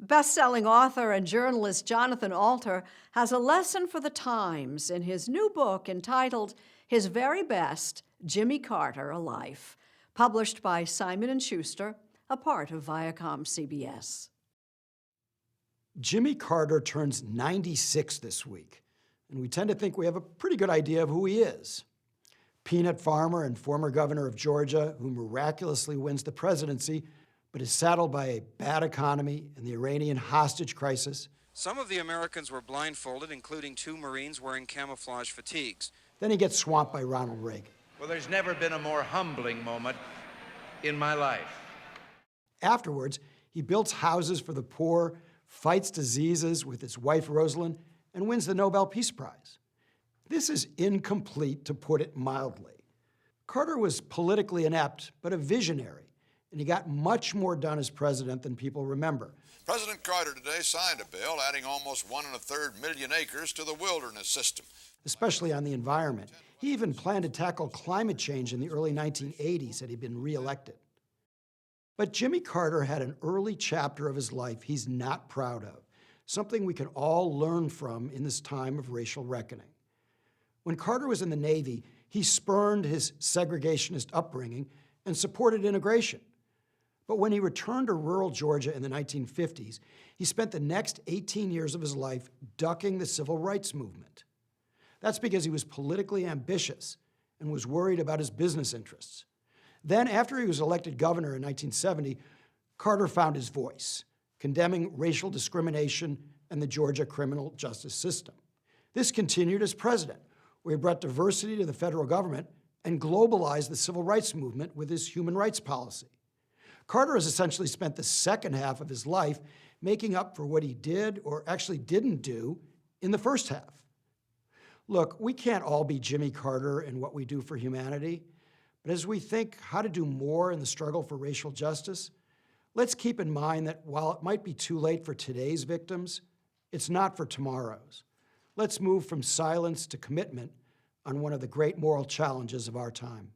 Best-selling author and journalist Jonathan Alter has a lesson for the times in his new book entitled His Very Best, Jimmy Carter, A Life, published by Simon & Schuster, a part of Viacom CBS. Jimmy Carter turns 96 this week, and we tend to think we have a pretty good idea of who he is. Peanut farmer and former governor of Georgia, who miraculously wins the presidency, but is saddled by a bad economy and the Iranian hostage crisis. Some of the Americans were blindfolded, including 2 Marines wearing camouflage fatigues. Then he gets swamped by Ronald Reagan. Well, there's never been a more humbling moment in my life. Afterwards, he builds houses for the poor, fights diseases with his wife Rosalind, and wins the Nobel Peace Prize. This is incomplete, to put it mildly. Carter was politically inept, but a visionary, and he got much more done as president than people remember. President Carter today signed a bill adding almost 1 1/3 million acres to the wilderness system. Especially on the environment. He even planned to tackle climate change in the early 1980s had he been reelected. But Jimmy Carter had an early chapter of his life he's not proud of, something we can all learn from in this time of racial reckoning. When Carter was in the Navy, he spurned his segregationist upbringing and supported integration. But when he returned to rural Georgia in the 1950s, he spent the next 18 years of his life ducking the civil rights movement. That's because he was politically ambitious and was worried about his business interests. Then, after he was elected governor in 1970, Carter found his voice, condemning racial discrimination and the Georgia criminal justice system. This continued as president, where he brought diversity to the federal government and globalized the civil rights movement with his human rights policy. Carter has essentially spent the second half of his life making up for what he did or actually didn't do in the first half. Look, we can't all be Jimmy Carter in what we do for humanity, but as we think how to do more in the struggle for racial justice, let's keep in mind that while it might be too late for today's victims, it's not for tomorrow's. Let's move from silence to commitment on one of the great moral challenges of our time.